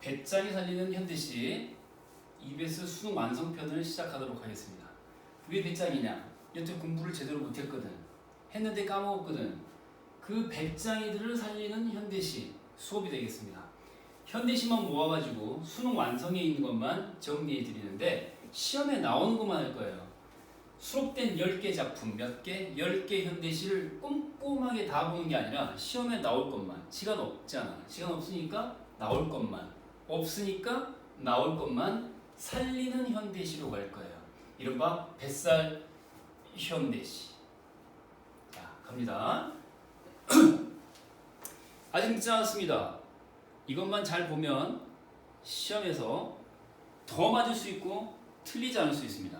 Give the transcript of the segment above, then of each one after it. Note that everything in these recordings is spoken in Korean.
배짱이 살리는 현대시 EBS 수능 완성편을 시작하도록 하겠습니다. 왜 배짱이냐? 여태 공부를 제대로 못했거든. 했는데 까먹었거든. 그 배짱이들을 살리는 현대시 수업이 되겠습니다. 현대시만 모아가지고 수능 완성에 있는 것만 정리해 드리는데 시험에 나오는 것만 할 거예요. 수록된 10개 작품 몇 개? 10개 현대시를 꼼꼼하게 다 보는 게 아니라 시험에 나올 것만. 시간 없잖아. 시간 없으니까 나올 것만. 없으니까 나올 것만 살리는 현대시로 갈 거예요. 이른바 뱃살 현대시. 자, 갑니다. 아직 늦지 않았습니다. 이것만 잘 보면 시험에서 더 맞을 수 있고 틀리지 않을 수 있습니다.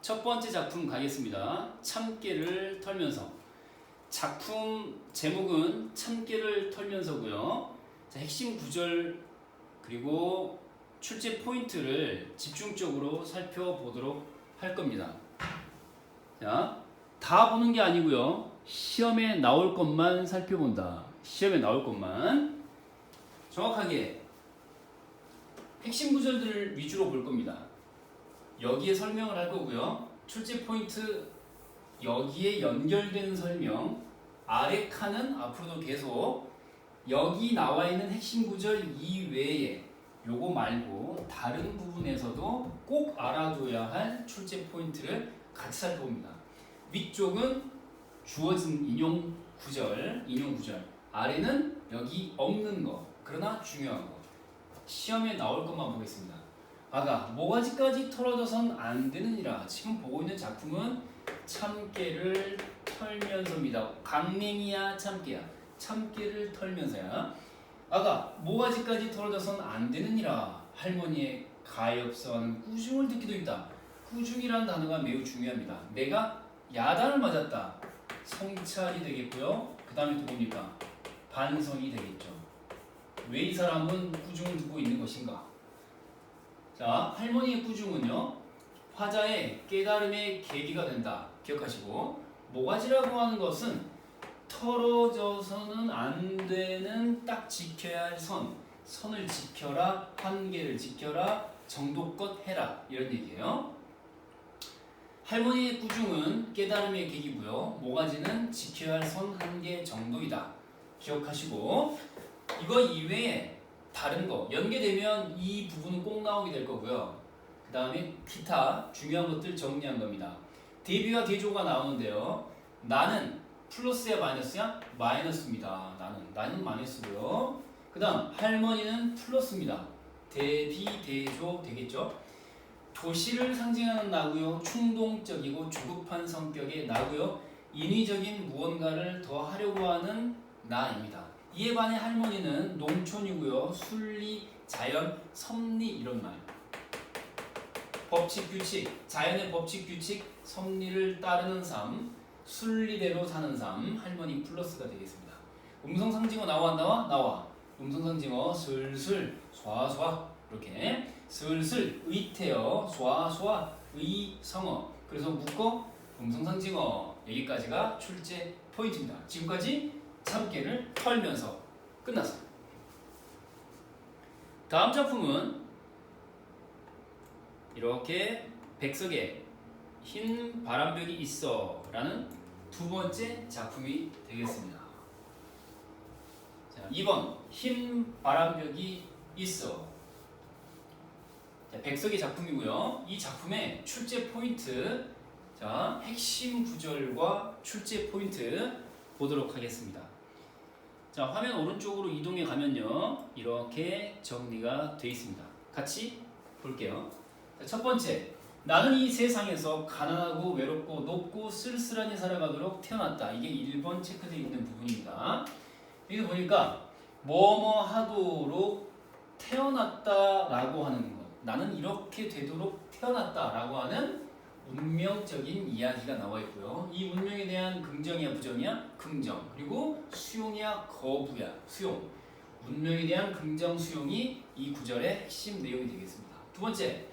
첫 번째 작품 가겠습니다. 참깨를 털면서. 작품 제목은 참깨를 털면서고요. 자, 핵심 구절 그리고 출제 포인트를 집중적으로 살펴보도록 할 겁니다. 자, 다 보는 게 아니고요. 시험에 나올 것만 살펴본다. 시험에 나올 것만 정확하게 핵심 구절들을 위주로 볼 겁니다. 여기에 설명을 할 거고요. 출제 포인트 여기에 연결되는 설명 아래 칸은 앞으로도 계속 여기 나와 있는 핵심 구절 이외에 요거 말고 다른 부분에서도 꼭 알아둬야 할 출제 포인트를 같이 살펴봅니다. 위쪽은 주어진 인용 구절 아래는 여기 없는 거 그러나 중요한 거 시험에 나올 것만 보겠습니다. 아가 모가지까지 털어져선 안 되느니라. 지금 보고 있는 작품은 참깨를 털면서입니다. 강냉이야 참깨야. 참깨를 털면서야. 아가 모가지까지 털어져선 안 되느니라. 할머니의 가엾어하는 꾸중을 듣기도 있다. 꾸중이라는 단어가 매우 중요합니다. 내가 야단을 맞았다. 성찰이 되겠고요. 그 다음에 또 뭡니까? 반성이 되겠죠. 왜 이 사람은 꾸중을 듣고 있는 것인가? 자, 할머니의 꾸중은요. 화자의 깨달음의 계기가 된다. 기억하시고 모가지라고 하는 것은 털어져서는 안 되는 딱 지켜야 할 선을 지켜라, 한계를 지켜라, 정도껏 해라 이런 얘기예요. 할머니의 꾸중은 깨달음의 계기고요. 모가지는 지켜야 할 선, 한계 정도이다. 기억하시고 이거 이외에 다른 거 연계되면 이 부분은 꼭 나오게 될 거고요. 그 다음에 기타 중요한 것들 정리한 겁니다. 대비와 대조가 나오는데요. 나는 플러스야 마이너스야? 마이너스입니다. 나는 마이너스고요. 그 다음 할머니는 플러스입니다. 대비 대조 되겠죠. 도시를 상징하는 나고요. 충동적이고 조급한 성격의 나고요. 인위적인 무언가를 더 하려고 하는 나입니다. 이에 반해 할머니는 농촌이고요. 순리, 자연, 섭리 이런 말. 법칙, 규칙, 자연의 법칙, 규칙, 섭리를 따르는 삶, 순리대로 사는 삶, 할머니 플러스가 되겠습니다. 음성상징어 나와. 음성상징어 슬슬, 쏴 이렇게 슬슬, 의태어, 쏴, 의성어. 그래서 묶어 음성상징어 여기까지가 출제 포인트입니다. 지금까지 참깨를 털면서 끝났습니다. 다음 작품은 이렇게 백석에 흰 바람벽이 있어 라는 두 번째 작품이 되겠습니다. 자, 2번 흰 바람벽이 있어. 자, 백석의 작품이고요. 이 작품의 출제 포인트, 자, 핵심 구절과 출제 포인트 보도록 하겠습니다. 자, 화면 오른쪽으로 이동해 가면요. 이렇게 정리가 되어 있습니다. 같이 볼게요. 자, 첫 번째, 나는 이 세상에서 가난하고 외롭고 높고 쓸쓸하니 살아가도록 태어났다. 이게 1번 체크되어 있는 부분입니다. 여기 보니까 뭐뭐 하도록 태어났다라고 하는 것. 나는 이렇게 되도록 태어났다라고 하는 운명적인 이야기가 나와 있고요. 이 운명에 대한 긍정이야 부정이야? 긍정. 그리고 수용이야 거부야? 수용. 운명에 대한 긍정 수용이 이 구절의 핵심 내용이 되겠습니다. 두 번째,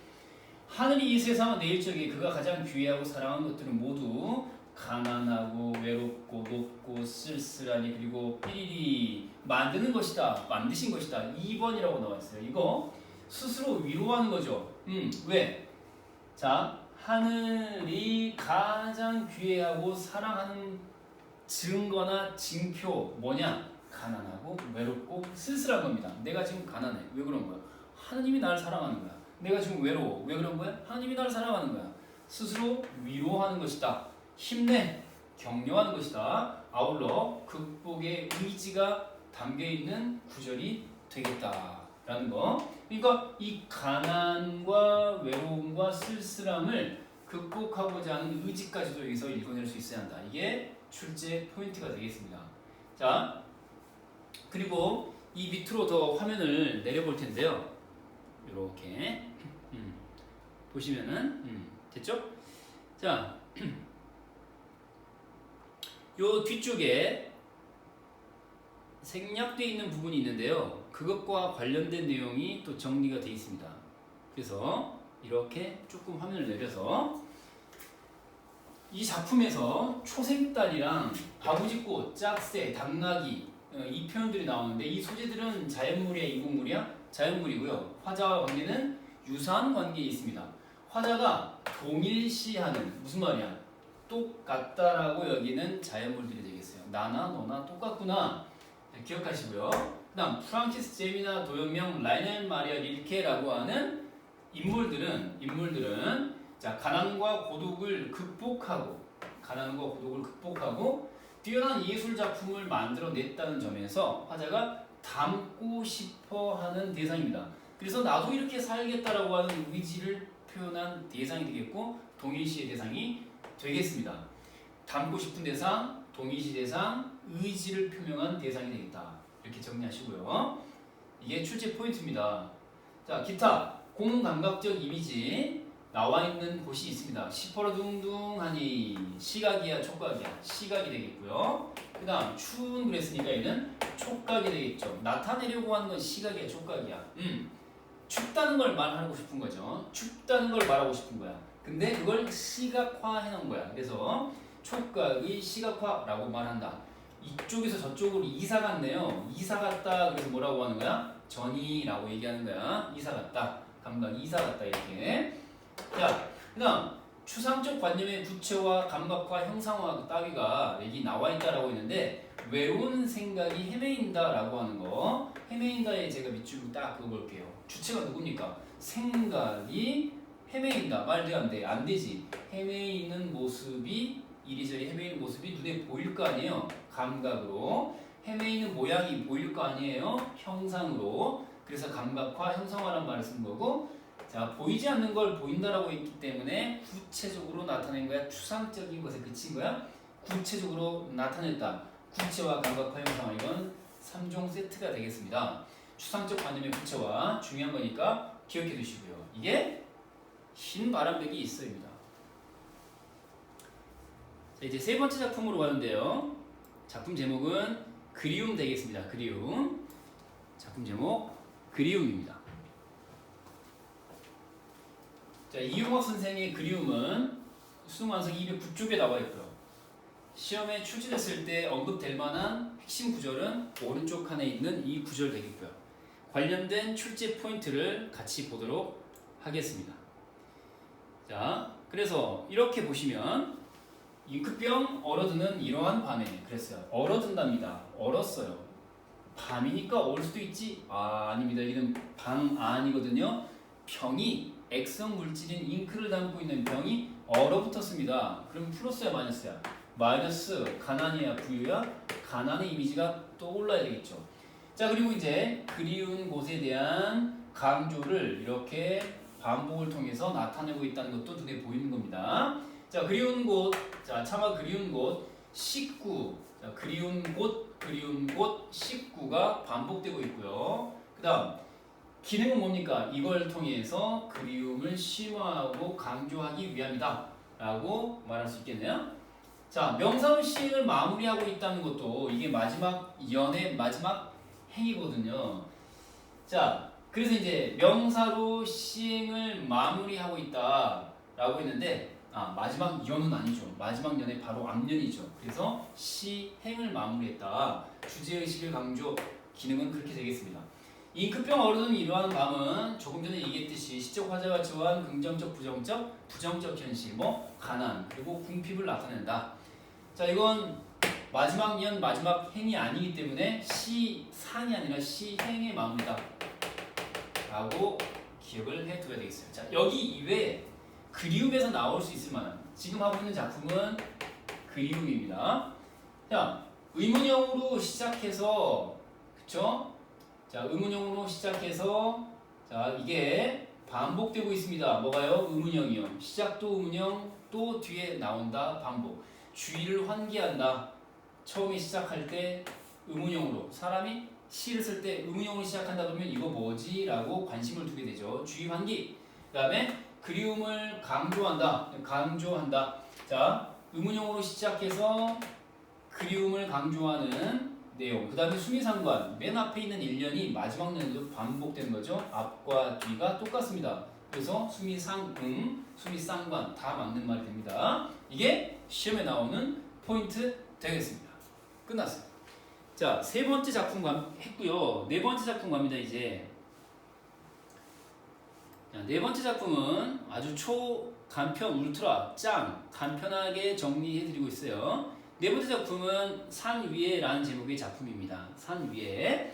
하늘이 이 세상을 내일 적에 그가 가장 귀해하고 사랑하는 것들은 모두 가난하고 외롭고 높고 쓸쓸하니 그리고 삐리리 만드는 것이다. 만드신 것이다. 2번이라고 나와 있어요. 이거 스스로 위로하는 거죠. 왜? 자, 하늘이 가장 귀해하고 사랑하는 증거나 징표 뭐냐? 가난하고 외롭고 쓸쓸한 겁니다. 내가 지금 가난해. 왜 그런 거야? 하느님이 나를 사랑하는 거야. 내가 지금 외로워. 왜 그런 거야? 하느님이 나를 사랑하는 거야. 스스로 위로하는 것이다. 힘내. 격려하는 것이다. 아울러 극복의 의지가 담겨있는 구절이 되겠다라는 거. 그러니까 이 가난과 외로움과 쓸쓸함을 극복하고자 하는 의지까지도 여기서 읽어낼 수 있어야 한다. 이게 출제 포인트가 되겠습니다. 자, 그리고 이 밑으로 더 화면을 내려볼 텐데요. 이렇게 보시면은 됐죠? 자, 요 뒤쪽에 생략되어 있는 부분이 있는데요. 그것과 관련된 내용이 또 정리가 되어 있습니다. 그래서 이렇게 조금 화면을 내려서 이 작품에서 초생딸이랑 바구지꽃, 짝새, 당나귀 이 표현들이 나오는데 이 소재들은 자연물이야, 인공물이야? 자연물이고요. 화자와 관계는 유사한 관계에 있습니다. 화자가 동일시하는 무슨 말이야? 똑같다라고 여기는 자연물들이 되겠어요. 나나 너나 똑같구나. 네, 기억하시고요. 그 다음 프랑시스 제미나 도연명 라이넬 마리아 릴케라고 하는 인물들은 자, 가난과 고독을 극복하고 뛰어난 예술 작품을 만들어냈다는 점에서 화자가 닮고 싶어 하는 대상입니다. 그래서 나도 이렇게 살겠다라고 하는 의지를 표현한 대상이 되겠고 동일시의 대상이 되겠습니다. 닮고 싶은 대상, 동일시 대상, 의지를 표명한 대상이 되겠다. 이렇게 정리하시고요. 이게 출제 포인트입니다. 자, 기타 공감각적 이미지 나와 있는 곳이 있습니다. 시퍼러둥둥하니 시각이야 촉각이야? 시각이 되겠고요. 그 다음 추운 그랬으니까 얘는 촉각이 되겠죠. 나타내려고 하는 건 시각이야 촉각이야? 춥다는 걸 말하고 싶은 거죠. 춥다는 걸 말하고 싶은 거야. 근데 그걸 시각화해 놓은 거야. 그래서 촉각이 시각화라고 말한다. 이쪽에서 저쪽으로 이사 갔네요. 이사 갔다. 그래서 뭐라고 하는 거야? 전이라고 얘기하는 거야. 이사 갔다. 감각이 이사 갔다 이렇게. 자, 그다음 추상적 관념의 구체화, 감각화, 형상화 따위가 여기 나와 있다라고 했는데 외로운 생각이 헤매인다라고 하는 거. 헤매인다에 제가 밑줄로 딱 그거 볼게요. 주체가 누굽니까? 생각이 헤매인다. 말도 안 돼. 안 되지. 헤매이는 모습이 이리저리 헤매이는 모습이 눈에 보일 거 아니에요. 감각으로. 헤매이는 모양이 보일 거 아니에요. 형상으로. 그래서 감각화, 형상화란 말을 쓴 거고 자, 보이지 않는 걸 보인다라고 했기 때문에 구체적으로 나타낸 거야. 추상적인 것에 그친 거야. 구체적으로 나타냈다. 구체화, 감각화, 형상화 이건 3종 세트가 되겠습니다. 추상적 관념의 구체화 중요한 거니까 기억해 두시고요. 이게 흰 바람벽이 있어입니다. 자, 이제 세 번째 작품으로 가는데요. 작품 제목은 그리움 되겠습니다. 그리움. 작품 제목 그리움입니다. 자, 이용학 선생의 그리움은 수능완성 209쪽에 나와 있고요. 시험에 출제됐을 때 언급될 만한 핵심 구절은 오른쪽 칸에 있는 이 구절 되겠고요. 관련된 출제 포인트를 같이 보도록 하겠습니다. 자, 그래서 이렇게 보시면 잉크병 얼어드는 이러한 밤에 그랬어요. 얼어든답니다. 얼었어요. 밤이니까 얼 수도 있지? 아닙니다. 여기는 방 안이거든요. 병이 액성 물질인 잉크를 담고 있는 병이 얼어붙었습니다. 그럼 플러스야 마이너스야? 마이너스. 가난이야 부유야? 가난의 이미지가 떠올라야 되겠죠. 자, 그리고 이제 그리운 곳에 대한 강조를 이렇게 반복을 통해서 나타내고 있다는 것도 눈에 보이는 겁니다. 자, 그리운 곳, 자, 차마 그리운 곳, 식구, 자, 그리운 곳, 식구가 반복되고 있고요. 그 다음, 기능은 뭡니까? 이걸 통해서 그리움을 심화하고 강조하기 위함이다. 라고 말할 수 있겠네요. 자, 명사로 시행을 마무리하고 있다는 것도 이게 마지막 연의 마지막 행위거든요. 자, 그래서 이제 명사로 시행을 마무리하고 있다라고 했는데 마지막 연은 아니죠. 마지막 연의 바로 앞년이죠. 그래서 시행을 마무리했다. 주제의식을 강조, 기능은 그렇게 되겠습니다. 잉크병 어른은 이러한 감은 조금 전에 얘기했듯이 시적 화자가 처한 긍정적, 부정적 현실, 가난, 그리고 궁핍을 나타낸다. 자, 이건 마지막 년, 마지막 행이 아니기 때문에 시상이 아니라 시행의 마무리다. 라고 기억을 해둬야 되겠어요. 자, 여기 이외에 그리움에서 나올 수 있을 만한, 지금 하고 있는 작품은 그리움입니다. 자, 의문형으로 시작해서, 그쵸? 자, 의문형으로 시작해서, 자, 이게 반복되고 있습니다. 뭐가요? 의문형이요. 시작도 의문형, 또 뒤에 나온다. 반복. 주의를 환기한다. 처음에 시작할 때 의문형으로, 사람이 시를 쓸 때 의문형으로 시작한다 그러면 이거 뭐지? 라고 관심을 두게 되죠. 주의 환기. 그 다음에 그리움을 강조한다. 자, 의문형으로 시작해서 그리움을 강조하는 내용. 그 다음에 수미상관. 맨 앞에 있는 1년이 마지막 년에도 반복되는 거죠. 앞과 뒤가 똑같습니다. 그래서 수미상응, 수미상관 다 맞는 말이 됩니다. 이게 시험에 나오는 포인트 되겠습니다. 끝났어요. 자, 세 번째 작품 했고요. 네 번째 작품 갑니다. 이제 자, 네 번째 작품은 아주 초간편 울트라 짱 간편하게 정리해드리고 있어요. 네 번째 작품은 산 위에라는 제목의 작품입니다. 산 위에.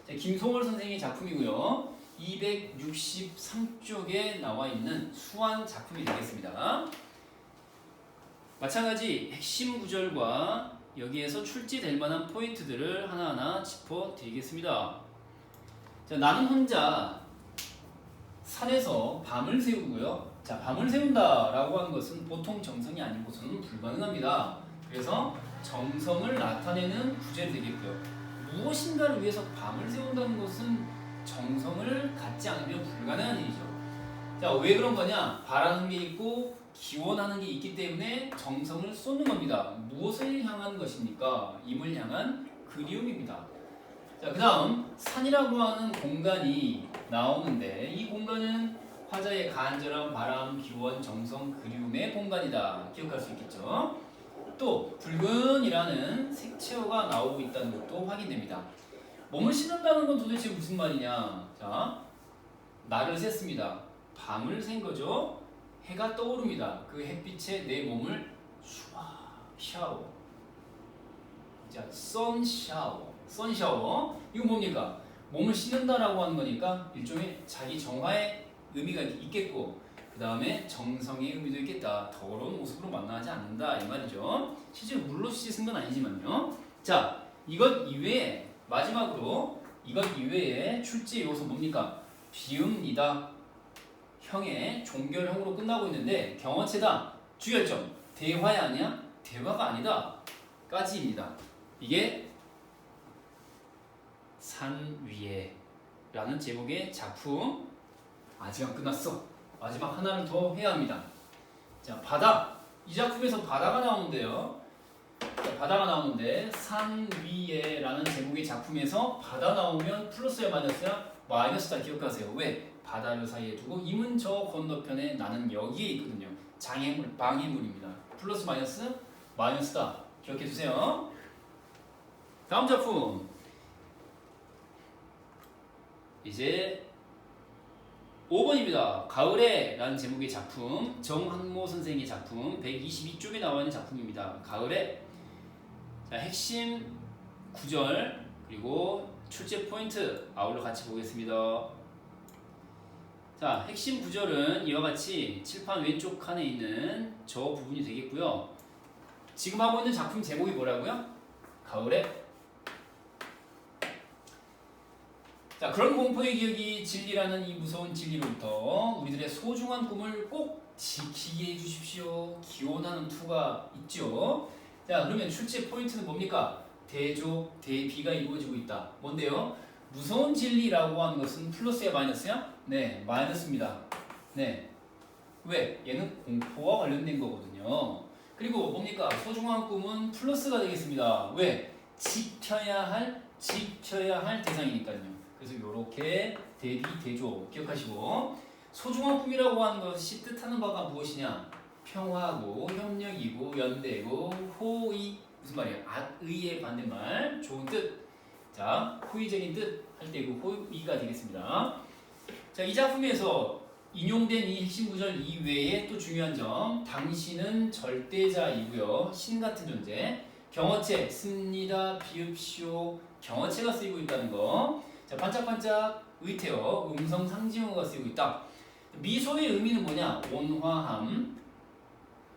자, 김송월 선생의 작품이고요. 263쪽에 나와 있는 수완 작품이 되겠습니다. 마찬가지 핵심 구절과 여기에서 출제될 만한 포인트들을 하나하나 짚어드리겠습니다. 자, 나는 혼자 산에서 밤을 새우고요. 자, 밤을 새운다라고 하는 것은 보통 정성이 아니고서는 불가능합니다. 그래서 정성을 나타내는 구절이 되겠고요. 무엇인가를 위해서 밤을 새운다는 것은 정성을 갖지 않으면 불가능한 일이죠. 자, 왜 그런 거냐? 바라는 게 있고 기원하는 게 있기 때문에 정성을 쏟는 겁니다. 무엇을 향한 것입니까? 임을 향한 그리움입니다. 자, 그 다음 산이라고 하는 공간이 나오는데 이 공간은 화자의 간절한 바람, 기원, 정성, 그리움의 공간이다. 기억할 수 있겠죠? 또 붉은이라는 색채어가 나오고 있다는 것도 확인됩니다. 몸을 씻는다는 건 도대체 무슨 말이냐? 자, 날을 샜습니다. 밤을 샌 거죠. 해가 떠오릅니다. 그 햇빛에 내 몸을 샤워. 자, 선샤워. 이건 뭡니까? 몸을 씻는다라고 하는 거니까 일종의 자기 정화의 의미가 있겠고 그 다음에 정성의 의미도 있겠다. 더러운 모습으로 만나지 않는다 이 말이죠. 실제로 물로 씻은 건 아니지만요. 자, 이것 이외에 마지막으로 이것 이외에 출제 요소 뭡니까? 비읍니다. 형의 종결형으로 끝나고 있는데 경어체다. 주결점. 대화야 아니야? 대화가 아니다. 까지입니다. 이게 산 위에 라는 제목의 작품. 아직 안 끝났어. 마지막 하나를 더 해야 합니다. 자, 바다. 이 작품에서 바다가 나오는데요. 자, 바다가 나오는데 산 위에 라는 제목의 작품에서 바다 나오면 플러스야 마이너스야? 마이너스다. 기억하세요. 왜? 바다를 사이에 두고 임은 저 건너편에 나는 여기에 있거든요. 장애물, 방해물입니다. 플러스 마이너스? 마이너스다. 기억해 두세요. 다음 작품. 이제 5번입니다. 가을에 라는 제목의 작품. 정학모 선생의 작품. 122쪽에 나와 있는 작품입니다. 가을에. 자, 핵심 구절 그리고 출제 포인트 아울러 같이 보겠습니다. 자, 핵심 구절은 이와 같이 칠판 왼쪽 칸에 있는 저 부분이 되겠고요. 지금 하고 있는 작품 제목이 뭐라고요? 가을에. 자, 그런 공포의 기억이 진리라는 이 무서운 진리로부터 우리들의 소중한 꿈을 꼭 지키게 해주십시오. 기원하는 투가 있죠. 자, 그러면 출제 포인트는 뭡니까? 대조, 대비가 이루어지고 있다. 뭔데요? 무서운 진리라고 하는 것은 플러스야 마이너스야? 네, 마이너스입니다. 네. 왜? 얘는 공포와 관련된 거거든요. 그리고 뭡니까? 소중한 꿈은 플러스가 되겠습니다. 왜? 지켜야 할 대상이니까요. 그래서 이렇게 대비, 대조 기억하시고 소중한 꿈이라고 하는 것이 뜻하는 바가 무엇이냐? 평화고 협력이고 연대고 호의 무슨 말이야? 악의의 반대말 좋은 뜻. 자, 호의적인 뜻 할 때 이거 호의가 되겠습니다. 자, 이 작품에서 인용된 이 핵심 구절 이외에 또 중요한 점, 당신은 절대자이고요. 신 같은 존재. 경어체 씁니다. 비읍시오. 경어체가 쓰이고 있다는 거. 자, 반짝반짝 의태어 음성 상징어가 쓰이고 있다. 미소의 의미는 뭐냐? 온화함.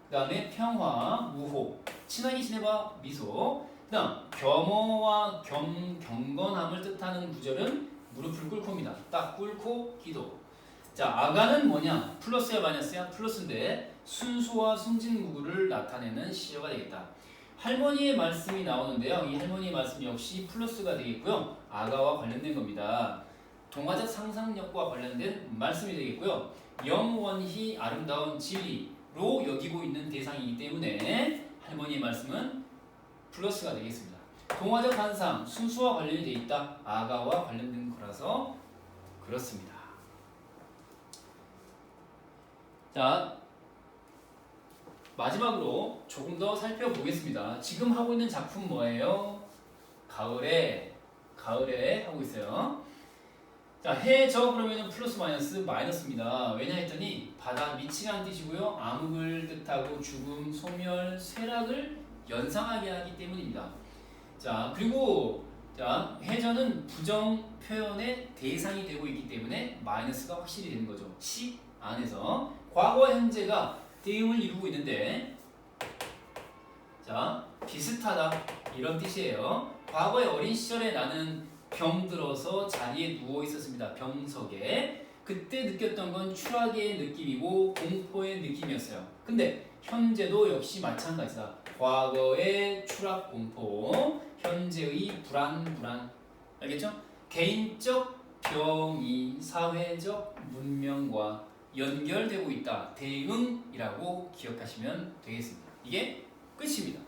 그 다음에 평화, 무호. 친하게 지내봐. 미소. 그 다음 겸허와 경건함을 뜻하는 구절은 무릎을 꿇고입니다. 딱 꿇고 기도. 자, 아가는 뭐냐? 플러스야 마이너스야? 플러스인데 순수와 순진무구를 나타내는 시어가 되겠다. 할머니의 말씀이 나오는데요. 이 할머니의 말씀 역시 플러스가 되겠고요. 아가와 관련된 겁니다. 동화적 상상력과 관련된 말씀이 되겠고요. 영원히 아름다운 진리로 여기고 있는 대상이기 때문에 할머니의 말씀은 플러스가 되겠습니다. 동화적 환상, 순수와 관련이 되어 있다. 아가와 관련된 거라서 그렇습니다. 자, 마지막으로 조금 더 살펴보겠습니다. 지금 하고 있는 작품 뭐예요? 가을에 하고 있어요. 자, 해저 그러면은 플러스 마이너스입니다. 왜냐 했더니 바다 미치라는 뜻이고요. 암흑을 뜻하고 죽음, 소멸, 쇠락을 연상하게 하기 때문입니다. 자, 그리고 자, 해저는 부정 표현의 대상이 되고 있기 때문에 마이너스가 확실히 되는 거죠. 시 안에서 과거 현재가 대응을 이루고 있는데 자, 비슷하다 이런 뜻이에요. 과거의 어린 시절에 나는 병들어서 자리에 누워 있었습니다. 병석에. 그때 느꼈던 건 추락의 느낌이고 공포의 느낌이었어요. 근데 현재도 역시 마찬가지다. 과거의 추락 공포, 현재의 불안. 알겠죠? 개인적 병이 사회적 문명과 연결되고 있다. 대응이라고 기억하시면 되겠습니다. 이게 끝입니다.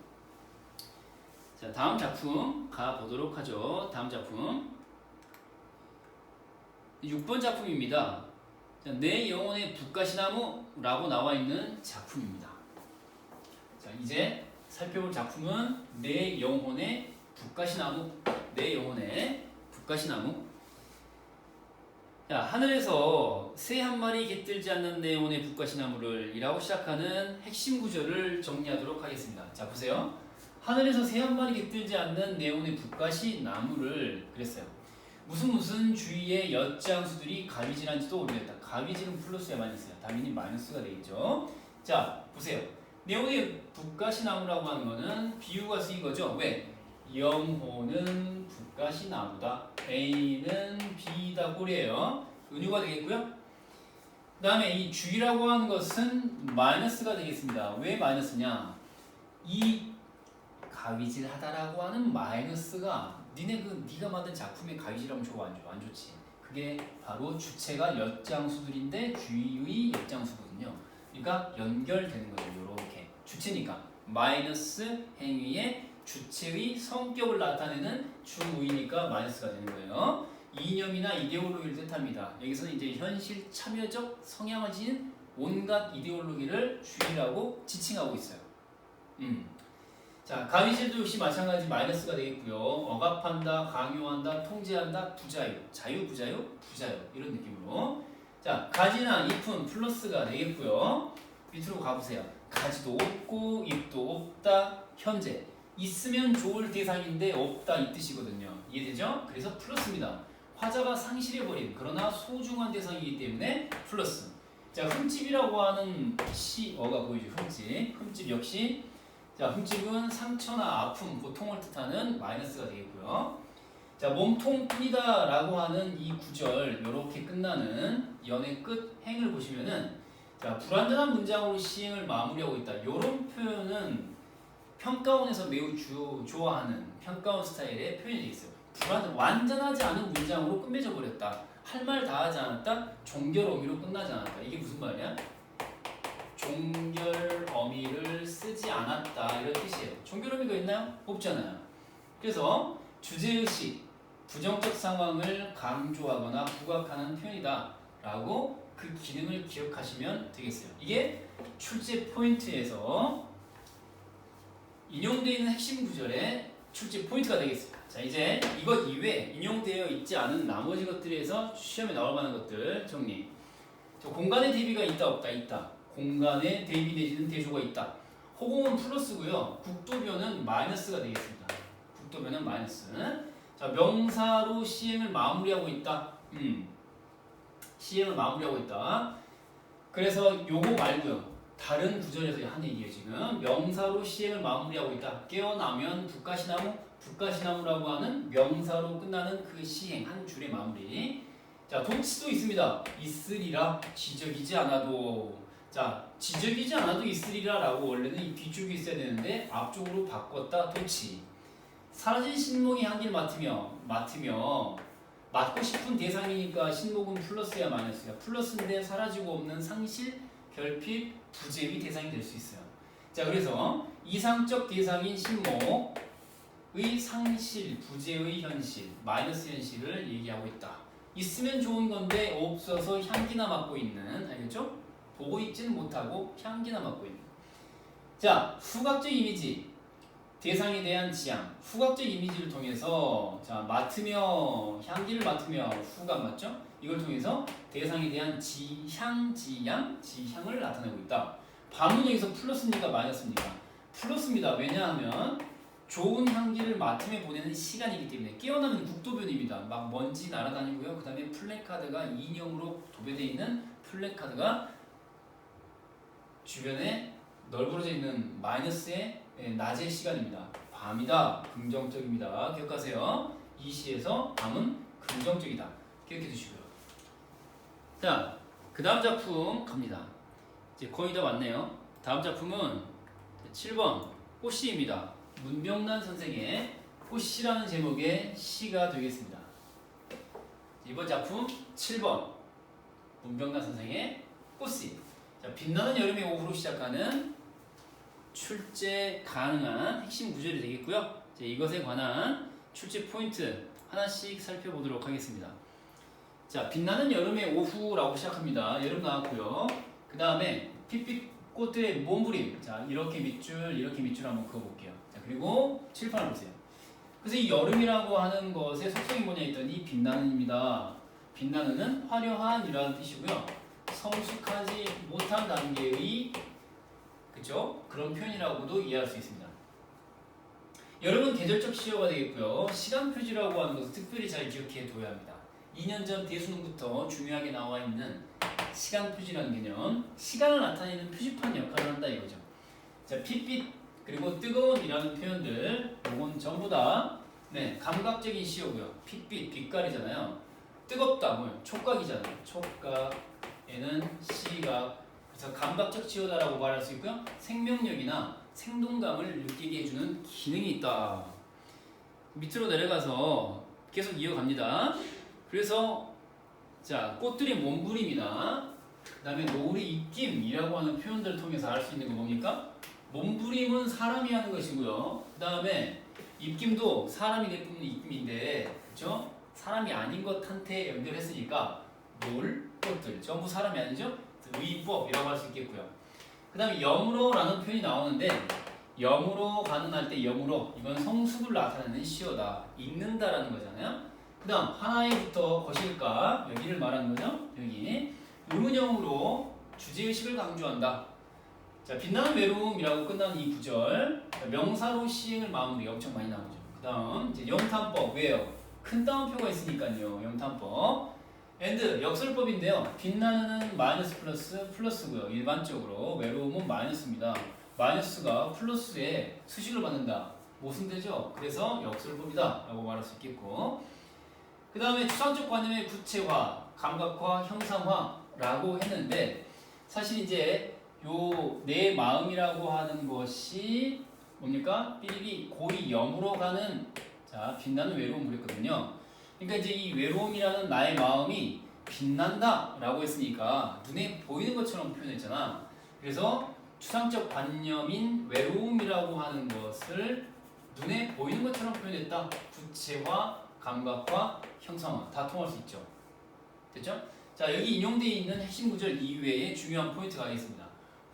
자, 다음 작품 가보도록 하죠. 다음 작품 6번 작품입니다. 자, 내 영혼의 북가시나무라고 나와 있는 작품입니다. 자, 이제 살펴볼 작품은 내 영혼의 북가시나무. 내 영혼의 북가시나무. 자, 하늘에서 새 한 마리 깃들지 않는 내 영혼의 북가시나무를 이라고 시작하는 핵심 구절을 정리하도록 하겠습니다. 자, 보세요. 하늘에서 새 한 마리 깃들지 않는 내 영혼의 북가시나무를 그랬어요. 무슨 주위의 엿장수들이 가위질한지도 모르겠다. 가위질은 플러스야 마이너스야? 당연히 마이너스가 되겠죠. 자, 보세요. 내 영혼의 북가시나무라고 하는 거는 비유가 쓰인 거죠. 왜? 영혼은 북가시나무다. A는 B다 꼴이에요. 은유가 되겠고요. 그 다음에 이 주의라고 하는 것은 마이너스가 되겠습니다. 왜 마이너스냐? 이 가위질 하다라고 하는 마이너스가 네가 만든 작품에 가위질하면 좋아 안 좋아? 안 좋지. 그게 바로 주체가 엿장수들인데 주의의 엿장수거든요. 그러니까 연결되는 거죠. 이렇게 주체니까 마이너스 행위의 주체의 성격을 나타내는 주의니까 마이너스가 되는 거예요. 이념이나 이데올로기를 뜻합니다. 여기서는 이제 현실 참여적 성향을 지닌 온갖 이데올로기를 주의라고 지칭하고 있어요. 자, 가위질도 역시 마찬가지 마이너스가 되겠고요. 억압한다, 강요한다, 통제한다, 부자유, 자유부자유, 부자유 이런 느낌으로. 자, 가지나 잎은 플러스가 되겠고요. 밑으로 가보세요. 가지도 없고 잎도 없다. 현재 있으면 좋을 대상인데 없다 이 뜻이거든요. 이해되죠? 그래서 플러스입니다. 화자가 상실해버린 그러나 소중한 대상이기 때문에 플러스. 자, 흠집이라고 하는 시어가 보이죠. 흠집 역시 자, 흠집은 상처나 아픔, 고통을 뜻하는 마이너스가 되겠고요. 자, 몸통뿐이다 라고 하는 이 구절 이렇게 끝나는 연의 끝 행을 보시면은 자, 불완전한 문장으로 시행을 마무리하고 있다. 이런 표현은 평가원에서 매우 좋아하는 평가원 스타일의 표현이 되어 있어요. 완전하지 않은 문장으로 끝맺어 버렸다. 할 말 다 하지 않았다. 종결 어미로 끝나지 않았다. 이게 무슨 말이야? 종결 어미를 쓰지 않았다 이런 뜻이에요. 종결 어미가 있나요? 없잖아요. 그래서 주제의식, 부정적 상황을 강조하거나 부각하는 표현이다 라고 그 기능을 기억하시면 되겠어요. 이게 출제 포인트에서 인용되어 있는 핵심 구절의 출제 포인트가 되겠습니다. 자, 이제 이것 이외에 인용되어 있지 않은 나머지 것들에서 시험에 나올 만한 것들 정리. 공간의 대비가 있다 없다 있다. 공간의 대비 내지는 대조가 있다. 호공은 플러스고요. 국도변은 마이너스가 되겠습니다. 국도변은 마이너스. 자, 명사로 시행을 마무리하고 있다. 시행을 마무리하고 있다. 그래서 요거 말고요. 다른 구절에서 한 얘기예요. 지금 명사로 시행을 마무리하고 있다. 깨어나면 북가시나무, 북가시나무라고 하는 명사로 끝나는 그 시행 한 줄의 마무리. 자, 도치도 있습니다. 있으리라, 지적이지 않아도. 자, 지적이지 않아도 있으리라 라고 원래는 이 뒤쪽에 있어야 되는데 앞쪽으로 바꿨다. 도치. 사라진 신목이 향기를 맡고 싶은 대상이니까 신목은 플러스야 마이너스야. 플러스인데 사라지고 없는 상실, 결핍, 부재의 대상이 될 수 있어요. 자, 그래서 이상적 대상인 신목의 상실, 부재의 현실, 마이너스 현실을 얘기하고 있다. 있으면 좋은 건데 없어서 향기나 맡고 있는, 알겠죠? 보고 있지는 못하고 향기나 맡고 있는. 자, 후각적 이미지, 대상에 대한 지향, 후각적 이미지를 통해서 자, 맡으며, 향기를 맡으며 후각 맞죠? 이걸 통해서 대상에 대한 지향, 지향을 나타내고 있다. 반문 여기서 플러스입니까 마이너스입니까? 플러스입니다. 왜냐하면 좋은 향기를 맡으며 보내는 시간이기 때문에. 깨어나는 국도변입니다. 막 먼지 날아다니고요. 그 다음에 플래카드가 인형으로 도배되어 있는 플래카드가 주변에 널브러져 있는 마이너스의 낮의 시간입니다. 밤이다. 긍정적입니다. 기억하세요. 이 시에서 밤은 긍정적이다. 기억해 두시고요. 자, 그 다음 작품 갑니다. 이제 거의 다 왔네요. 다음 작품은 7번 꽃시입니다. 문명란 선생의 꽃시라는 제목의 시가 되겠습니다. 이번 작품 7번 문명란 선생의 꽃시. 자, 빛나는 여름의 오후로 시작하는 출제 가능한 핵심 구절이 되겠고요. 이것에 관한 출제 포인트 하나씩 살펴보도록 하겠습니다. 자, 빛나는 여름의 오후라고 시작합니다. 여름 나왔고요. 그 다음에 핏빛 꽃들의 몸부림. 자, 이렇게 밑줄 한번 그어볼게요. 자, 그리고 칠판을 보세요. 그래서 이 여름이라고 하는 것의 속성이 뭐냐 했더니 빛나는입니다. 빛나는은 화려한이라는 뜻이고요. 성숙하지 못한 단계의 그죠? 그런 표현이라고도 이해할 수 있습니다. 여름은 계절적 시효가 되겠고요. 시간 표지라고 하는 것을 특별히 잘 기억해 둬야 합니다. 2년 전 대수능부터 중요하게 나와 있는 시간 표지라는 개념, 시간을 나타내는 표지판 역할을 한다 이거죠. 자, 핏빛 그리고 뜨거운이라는 표현들, 이건 전부 다 감각적인 시효고요. 핏빛, 빛깔이잖아요. 뜨겁다, 뭐 촉각이잖아요. 촉각에는 시각, 그래서 감각적 시효다라고 말할 수 있고요. 생명력이나 생동감을 느끼게 해주는 기능이 있다. 밑으로 내려가서 계속 이어갑니다. 그래서 자, 꽃들의 몸부림이나 그 다음에 노을의 입김이라고 하는 표현들을 통해서 알 수 있는 거 뭡니까? 몸부림은 사람이 하는 것이고요. 그 다음에 입김도 사람이 내뿜는 입김인데, 그렇죠? 사람이 아닌 것한테 연결했으니까 노을, 꽃들 전부 사람이 아니죠? 의법이라고 할 수 있겠고요. 그 다음에 영으로라는 표현이 나오는데, 영으로 가능할 때 영으로, 이건 성숙을 나타내는 시효다. 읽는다라는 거잖아요. 그 다음 하나에부터 거실까, 여기를 말하는 거죠. 여기 의문형으로 주제의식을 강조한다. 자, 빛나는 외로움이라고 끝나는 이 구절, 명사로 시행을 마무리 엄청 많이 나오죠. 그 다음 이제 영탄법. 왜요? 큰 따옴표가 있으니까요. 영탄법. and 역설법인데요. 빛나는 마이너스 플러스 플러스고요. 일반적으로 외로움은 마이너스입니다. 마이너스가 플러스에 수식을 받는다. 모순되죠. 그래서 역설법이다 라고 말할 수 있겠고, 그 다음에 추상적 관념의 구체화, 감각화, 형상화라고 했는데, 사실 이제 요 내 마음이라고 하는 것이 뭡니까? 삐리리 골이 0으로 가는, 자, 빛나는 외로움을 그랬거든요. 그러니까 이제 이 외로움이라는 나의 마음이 빛난다 라고 했으니까 눈에 보이는 것처럼 표현했잖아. 그래서 추상적 관념인 외로움이라고 하는 것을 눈에 보이는 것처럼 표현했다. 구체화, 감각화, 형상화 다 통할 수 있죠. 됐죠? 자, 여기 인용되어 있는 핵심 구절 이외에 중요한 포인트가 있습니다.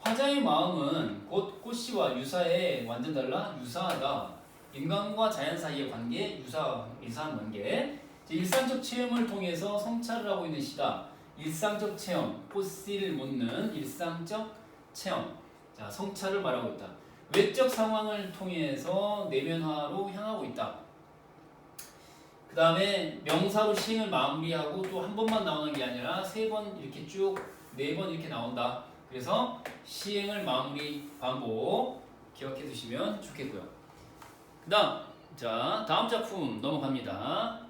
화자의 마음은 곧 꽃씨와 유사해. 완전 달라? 유사하다. 인간과 자연 사이의 관계, 유사한 관계. 일상적 체험을 통해서 성찰을 하고 있는 시다. 일상적 체험, 꽃씨를 묻는 일상적 체험. 자, 성찰을 말하고 있다. 외적 상황을 통해서 내면화로 향하고 있다. 그 다음에 명사로 시행을 마무리하고 또 한 번만 나오는 게 아니라 3번 이렇게 쭉 4번 이렇게 나온다. 그래서 시행을 마무리 반복 기억해 두시면 좋겠고요. 그 다음 작품 넘어갑니다.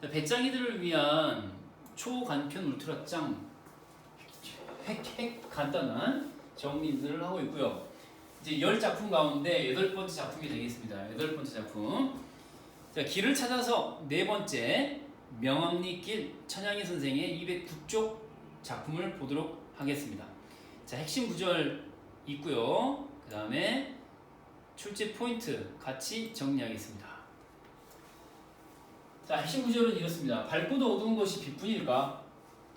자, 배짱이들을 위한 초간편 울트라짱 핵 간단한 정리들을 하고 있고요. 이제 10작품 가운데 8번째 작품이 되겠습니다. 8번째 작품. 자, 길을 찾아서 4번째 명암리길 천양희 선생의 209쪽 작품을 보도록 하겠습니다. 자, 핵심 구절 있고요. 그 다음에 출제 포인트 같이 정리하겠습니다. 자, 핵심 구절은 이렇습니다. 밝고도 어두운 것이 빛뿐일까?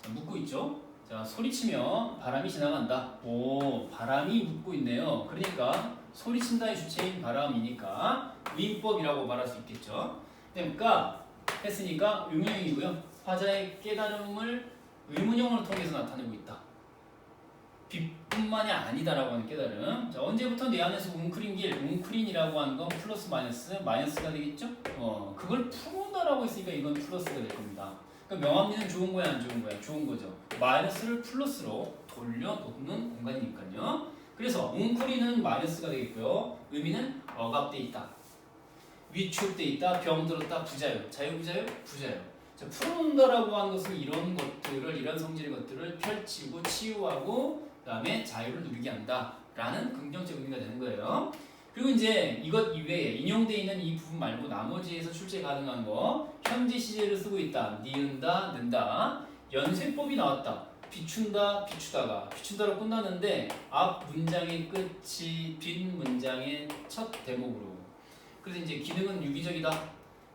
자, 묻고 있죠. 자, 소리치며 바람이 지나간다. 오, 바람이 묻고 있네요. 그러니까 소리친다의 주체인 바람이니까 의인법이라고 말할 수 있겠죠. 그러니까 했으니까 의문형이고요. 화자의 깨달음을 의문형을 통해서 나타내고 있다. 빛뿐만이 아니다라고 하는 깨달음. 자, 언제부터 내 안에서 웅크린이라고 하는 건 플러스 마이너스가 되겠죠? 그걸 풀어온다라고 했으니까 이건 플러스가 될 겁니다. 그러니까 명암리는 좋은 거야, 안 좋은 거야? 좋은 거죠. 마이너스를 플러스로 돌려놓는 공간이니까요. 그래서 웅크린은 마이너스가 되겠고요. 의미는 억압돼 있다. 위축돼 있다. 병들었다. 부자요. 자유부자요? 부자요. 자, 풀어놓는다라고 하는 것은 이런 성질의 것들을 펼치고 치유하고 그 다음에 자유를 누리게 한다라는 긍정적 의미가 되는 거예요. 그리고 이제 이것 이외에 인용되어 있는 이 부분 말고 나머지에서 출제 가능한 거 현재 시제를 쓰고 있다. 니은다, 는다. 연쇄법이 나왔다. 비춘다, 비추다가 비춘다로 끝나는데 앞 문장의 끝이 뒷 문장의 첫 대목으로. 그래서 이제 기능은 유기적이다.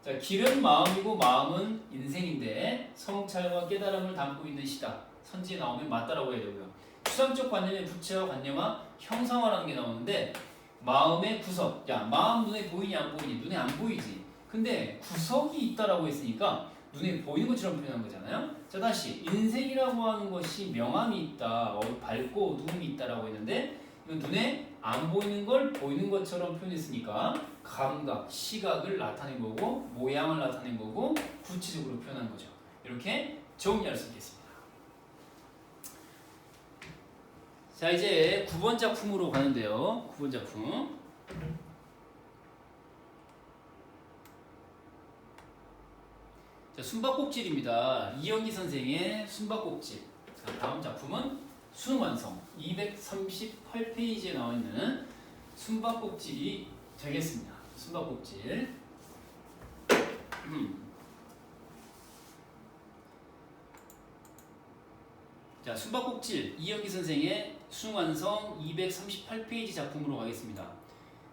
자, 길은 마음이고 마음은 인생인데 성찰과 깨달음을 담고 있는 시다. 선지에 나오면 맞다라고 해야 되고요. 추상적 관념의 부채와 관념화, 형상화라는 게 나오는데 마음의 구석. 야, 마음 눈에 보이니 안 보이니? 눈에 안 보이지. 근데 구석이 있다라고 했으니까 눈에 보이는 것처럼 표현한 거잖아요. 자, 다시 인생이라고 하는 것이 명암이 있다. 밝고 어두움이 있다라고 했는데 이건 눈에 안 보이는 걸 보이는 것처럼 표현했으니까 감각, 시각을 나타낸 거고 모양을 나타낸 거고 구체적으로 표현한 거죠. 이렇게 정리할 수 있겠습니다. 자, 이제 9번 작품으로 가는데요. 9번 작품. 자, 숨바꼭질입니다. 이영기 선생의 숨바꼭질. 자, 다음 작품은 수능 완성. 238페이지에 나와 있는 숨바꼭질이 되겠습니다. 숨바꼭질. 자, 숨바꼭질 이영기 선생의 수능 완성 238페이지 작품으로 가겠습니다.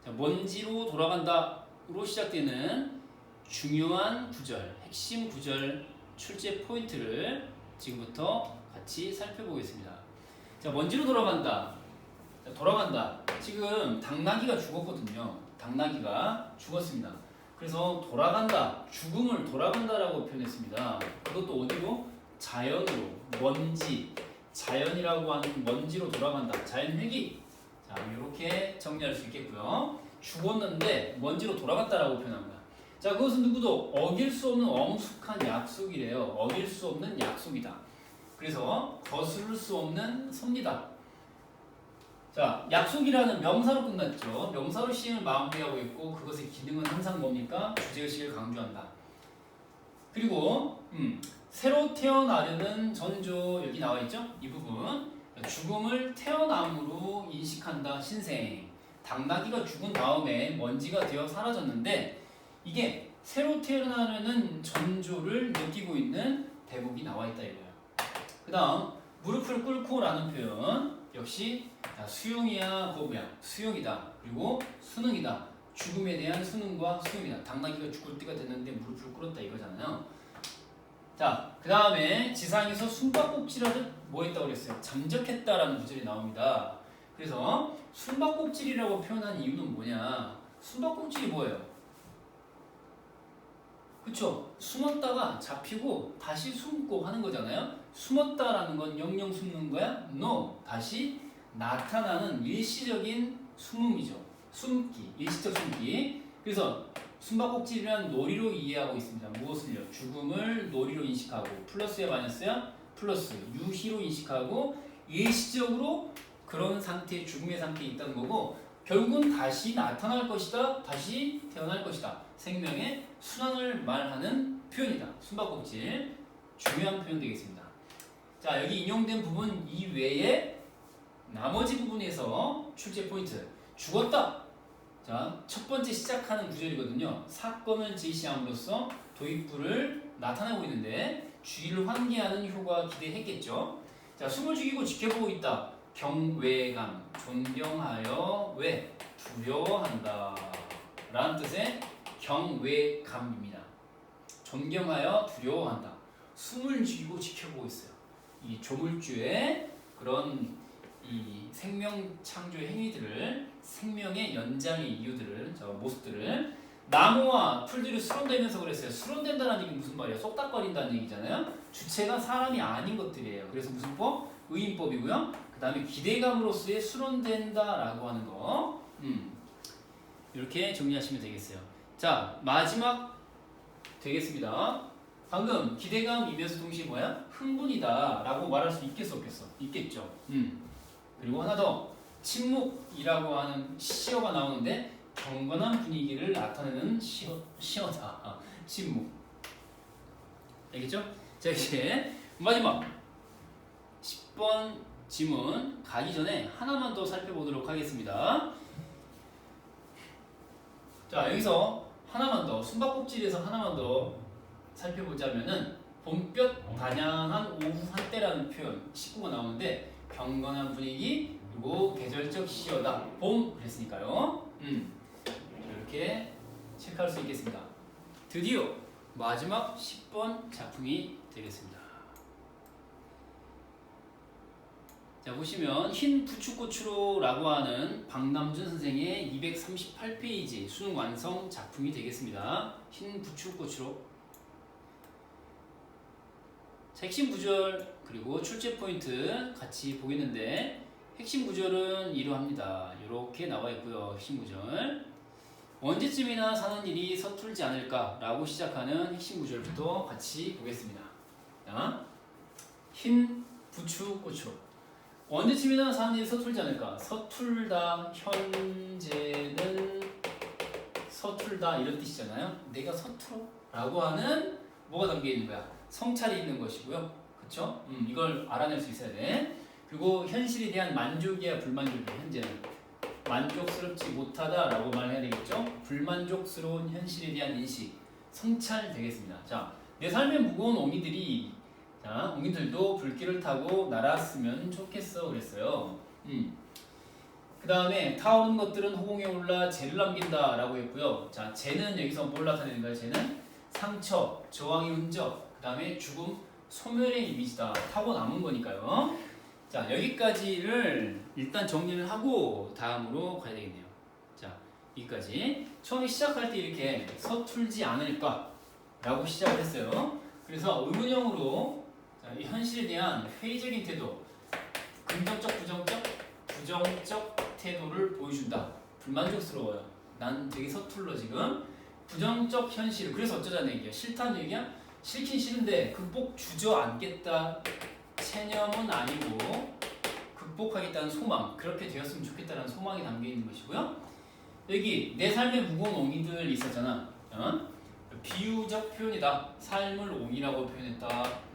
자, 먼지로 돌아간다로 시작되는 중요한 구절, 핵심 구절 출제 포인트를 지금부터 같이 살펴보겠습니다. 자, 먼지로 돌아간다. 자, 돌아간다. 지금 당나귀가 죽었거든요. 당나귀가 죽었습니다. 그래서 돌아간다, 죽음을 돌아간다라고 표현했습니다. 그것도 어디로? 자연으로, 먼지, 자연이라고 하는 먼지로 돌아간다. 자연회귀. 자, 이렇게 정리할 수 있겠고요. 죽었는데 먼지로 돌아갔다라고 표현합니다. 자, 그것은 누구도 어길 수 없는 엄숙한 약속이래요. 어길 수 없는 약속이다. 그래서 거스를 수 없는 섭니다. 자, 약속이라는 명사로 끝났죠. 명사로 시행을 마무리하고 있고 그것의 기능은 항상 뭡니까? 주제의식을 강조한다. 그리고 새로 태어나려는 전조 여기 나와 있죠? 이 부분. 죽음을 태어남으로 인식한다. 신생. 당나귀가 죽은 다음에 먼지가 되어 사라졌는데 이게 새로 태어나려는 전조를 느끼고 있는 대목이 나와 있다 이거예요. 그 다음 무릎을 꿇고 라는 표현 역시 수용이야 그거 뭐야 수용이다 그리고 수능이다 죽음에 대한 수능과 수음이다. 당나귀가 죽을 때가 됐는데 무릎을 꿇었다 이거잖아요. 자, 그 다음에 지상에서 숨바꼭질하듯 뭐 했다고 그랬어요? 잠적했다라는 구절이 나옵니다. 그래서 숨바꼭질이라고 표현한 이유는 뭐냐? 숨바꼭질이 뭐예요? 그쵸? 숨었다가 잡히고 다시 숨고 하는 거잖아요. 숨었다라는 건 영영 숨는 거야? No. 다시 나타나는 일시적인 숨음이죠. 숨기, 일시적 숨기. 그래서 숨바꼭질이란 놀이로 이해하고 있습니다. 무엇을요? 죽음을 놀이로 인식하고 플러스야 마이너스야? 플러스. 유희로 인식하고 일시적으로 그런 상태, 죽음의 상태에 있다는 거고 결국은 다시 나타날 것이다. 다시 태어날 것이다. 생명의 순환을 말하는 표현이다. 숨바꼭질. 중요한 표현 되겠습니다. 자, 여기 인용된 부분 이외에 나머지 부분에서 출제 포인트. 죽었다. 자, 첫 번째 시작하는 구절이거든요. 사건을 제시함으로써 도입부를 나타내고 있는데 주의를 환기하는 효과가 기대했겠죠. 자, 숨을 죽이고 지켜보고 있다. 경외감, 존경하여 왜? 두려워한다 라는 뜻의 경외감입니다. 존경하여 두려워한다. 숨을 죽이고 지켜보고 있어요. 이 조물주의 그런 이 생명 창조의 행위들을 생명의 연장의 이유들을 저 모습들을 나무와 풀들이 수론되면서 그랬어요. 수론된다는 얘기 무슨 말이에요? 쏙닥거린다는 얘기잖아요. 주체가 사람이 아닌 것들이에요. 그래서 무슨 법? 의인법이고요. 그 다음에 기대감으로서의 수론된다라고 하는 거. 이렇게 정리하시면 되겠어요. 자, 마지막 되겠습니다. 방금 기대감이면서 동시에 뭐야? 흥분이다 라고 말할 수 있겠어 없겠어? 있겠죠. 그리고 하나 더 침묵이라고 하는 시어가 나오는데 경건한 분위기를 나타내는 시어다. 침묵. 알겠죠? 자, 이제 마지막 10번 지문 가기 전에 하나만 더 살펴보도록 하겠습니다. 자, 여기서 하나만 더 숨바꼭질에서 하나만 더 살펴보자면은 봄볕 단양한 오후 한때라는 표현 19가 나오는데 경건한 분위기 그리고 계절적 시어다. 봄 그랬으니까요. 이렇게 체크할 수 있겠습니다. 드디어 마지막 10번 작품이 되겠습니다. 자, 보시면 흰 부추꽃으로라고 하는 박남준 선생의 238페이지 수능 완성 작품이 되겠습니다. 흰 부추꽃으로. 핵심 구절 그리고 출제 포인트 같이 보겠는데 핵심 구절은 이러합니다. 이렇게 나와 있고요. 핵심 구절. 언제쯤이나 사는 일이 서툴지 않을까 라고 시작하는 핵심 구절부터 같이 보겠습니다. 자, 흰 부추꽃으로. 언제쯤이나 사는 일이 서툴지 않을까? 서툴다, 현재는 서툴다 이런 뜻이잖아요. 내가 서툴어? 라고 하는 뭐가 담겨 있는 거야? 성찰이 있는 것이고요. 그쵸? 이걸 알아낼 수 있어야 돼. 그리고 현실에 대한 만족이야 불만족이야 현재는. 만족스럽지 못하다라고 말해야 되겠죠? 불만족스러운 현실에 대한 인식, 성찰 되겠습니다. 자, 내 삶의 무거운 옹이들이 자, 옹이들도 불길을 타고 날았으면 좋겠어 그랬어요. 그 다음에 타오르는 것들은 호공에 올라 재를 남긴다 라고 했고요. 자, 재는 여기서 뭘 나타내는가요? 재는 상처, 저항의 흔적, 그 다음에 죽음, 소멸의 이미지다. 타고 남은 거니까요. 자, 여기까지를 일단 정리를 하고 다음으로 가야 되겠네요. 자, 여기까지. 처음에 시작할 때 이렇게 서툴지 않을까 라고 시작을 했어요. 그래서 의문형으로 자, 이 현실에 대한 회의적인 태도, 긍정적, 부정적 태도를 보여준다. 불만족스러워요. 난 되게 서툴러 지금. 부정적 현실. 그래서 어쩌자는 얘기야? 싫다는 얘기야? 싫긴 싫은데 극복 주저앉겠다. 체념은 아니고 극복하겠다는 소망. 그렇게 되었으면 좋겠다는 소망이 담겨 있는 것이고요. 여기 내 삶의 무거운 옹이들 있었잖아. 비유적 표현이다. 삶을 옹이라고 표현했다.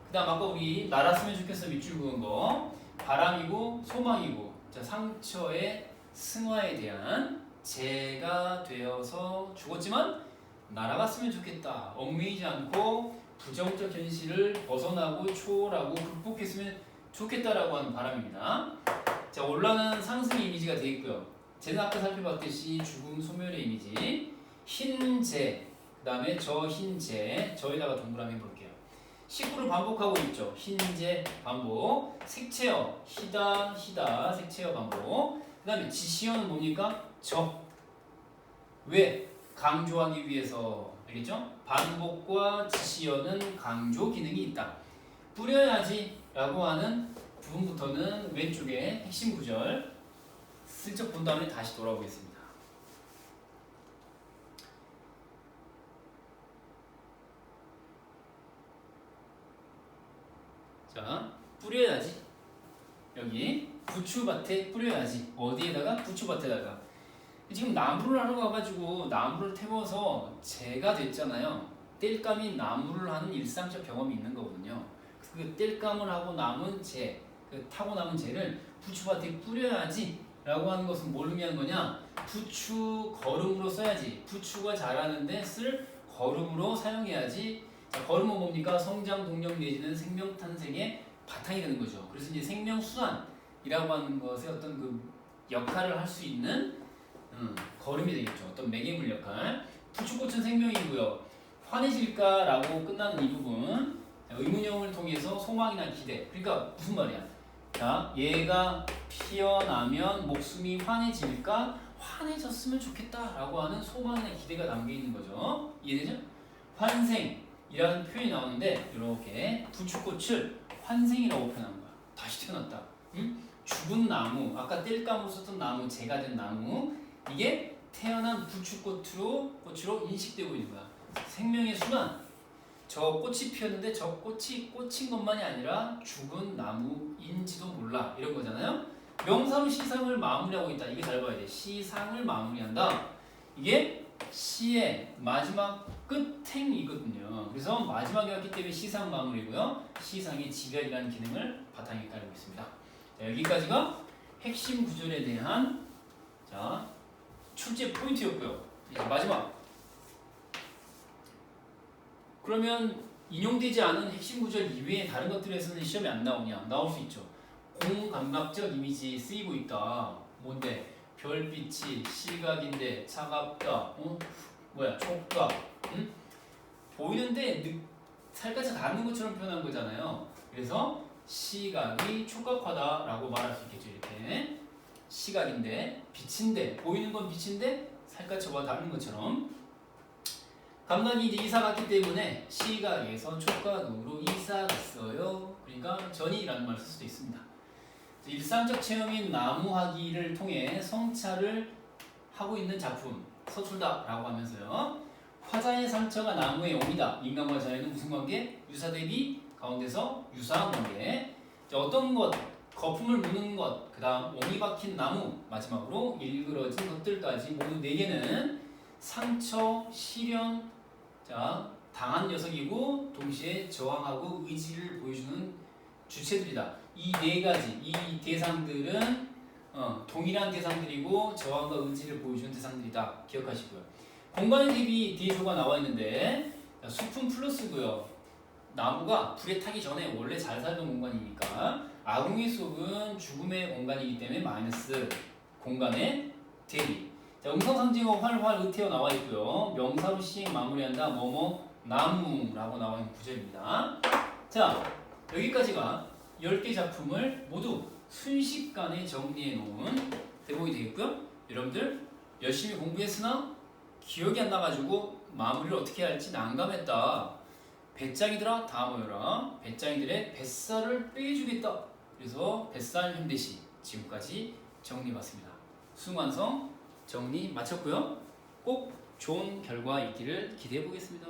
그 다음 아까 우리 날았으면 좋겠어 밑줄 그은 거. 바람이고 소망이고 자, 상처의 승화에 대한 재가 되어서 죽었지만 날아갔으면 좋겠다. 얽매이지 않고 부정적 현실을 벗어나고 초월하고 극복했으면 좋겠다라고 하는 바람입니다. 자, 올라가는 상승 이미지가 되어 있고요. 쟤는 아까 살펴봤듯이 죽음 소멸의 이미지. 흰재, 그 다음에 저 흰재, 저에다가 동그라미 해볼게요. 식구를 반복하고 있죠. 흰재 반복, 색채어 희다 희다 색채어 반복. 그 다음에 지시어는 뭡니까? 저. 왜? 강조하기 위해서. 알겠죠? 반복과 지시어는 강조 기능이 있다. 뿌려야지 라고 하는 부분부터는 왼쪽에 핵심 구절 슬쩍 본 다음에 다시 돌아오겠습니다. 자, 뿌려야지. 여기 부추밭에 뿌려야지. 어디에다가? 부추밭에다가. 지금 나무를 하러 가가지고 나무를 태워서 재가 됐잖아요. 땔감이 나무를 하는 일상적 경험이 있는 거거든요. 그 땔감을 하고 남은 재, 그 타고 남은 재를 부추밭에 뿌려야지 라고 하는 것은 뭘 의미하는 거냐? 부추 거름으로 써야지. 부추가 자라는데 쓸 거름으로 사용해야지. 자, 거름은 뭡니까? 성장, 동력 내지는 생명 탄생의 바탕이 되는 거죠. 그래서 이제 생명 수환이라고 하는 것의 어떤 그 역할을 할 수 있는 거름이 되겠죠. 어떤 매개물 역할. 부추꽃은 생명이고요. 환해질까라고 끝나는 이 부분 의문형을 통해서 소망이나 기대. 그러니까 무슨 말이야? 자, 얘가 피어나면 목숨이 환해질까? 환해졌으면 좋겠다라고 하는 소망이나 기대가 담겨 있는 거죠. 이해되죠? 환생이라는 표현이 나오는데 이렇게 부추꽃을 환생이라고 표현한 거야. 다시 태어났다. 응? 죽은 나무, 아까 땔감으로 썼던 나무, 재가 된 나무, 이게 태어난 부추꽃으로 인식되고 있는 거야. 생명의 순환. 저 꽃이 피었는데 저 꽃이 꽂힌 것만이 아니라 죽은 나무인지도 몰라. 이런 거잖아요. 명사로 시상을 마무리하고 있다. 이게 잘 봐야 돼. 시상을 마무리한다. 이게 시의 마지막 끝행이거든요. 그래서 마지막에 왔기 때문에 시상 마무리고요. 시상의 지별이라는 기능을 바탕에 깔고 있습니다. 자, 여기까지가 핵심 구절에 대한 출제 포인트였고요. 이제 마지막. 그러면 인용되지 않은 핵심 구절 이외에 다른 것들에서는 시험에 안 나오냐? 나올 수 있죠. 공감각적 이미지 쓰이고 있다. 뭔데? 별빛이 시각인데 차갑다. 촉각. 응? 보이는데 살갗이 닿는 것처럼 표현한 거잖아요. 그래서 시각이 촉각화다라고 말할 수 있겠죠. 이렇게 시각인데 빛인데 보이는 건 빛인데 살갗과 닿는 것처럼. 감각이 이제 이사 갔기 때문에 시각에서 촉각으로 이사 갔어요. 그러니까 전이라는 말을 쓸 수도 있습니다. 일상적 체험인 나무하기를 통해 성찰을 하고 있는 작품 서툴다라고 하면서요. 화자의 상처가 나무의 옹이다. 인간과 자연은 무슨 관계? 유사 대비 가운데서 유사한 관계. 어떤 것, 거품을 무는 것, 그 다음 옹이 박힌 나무, 마지막으로 일그러진 것들까지 모두 4개는 상처, 시련, 당한 녀석이고 동시에 저항하고 의지를 보여주는 주체들이다. 이 4가지, 이 대상들은 동일한 대상들이고 저항과 의지를 보여주는 대상들이다. 기억하시고요. 공간의 대비 D조가 나와 있는데 숲은 플러스고요. 나무가 불에 타기 전에 원래 잘 살던 공간이니까 아궁이 속은 죽음의 공간이기 때문에 마이너스 공간의 대비. 자, 음성상징어 활활 의태어 나와 있고요. 명사로 시행 마무리한다. 나무라고 나와 있는 구절입니다. 자, 여기까지가 10개 작품을 모두 순식간에 정리해 놓은 대목이 되겠고요. 여러분들 열심히 공부했으나 기억이 안 나가지고 마무리를 어떻게 할지 난감했다. 배짱이들아 다 모여라. 배짱이들의 뱃살을 빼주겠다. 그래서 뱃살 현대시 지금까지 정리해봤습니다. 수완성 정리 마쳤고요. 꼭 좋은 결과 있기를 기대해 보겠습니다.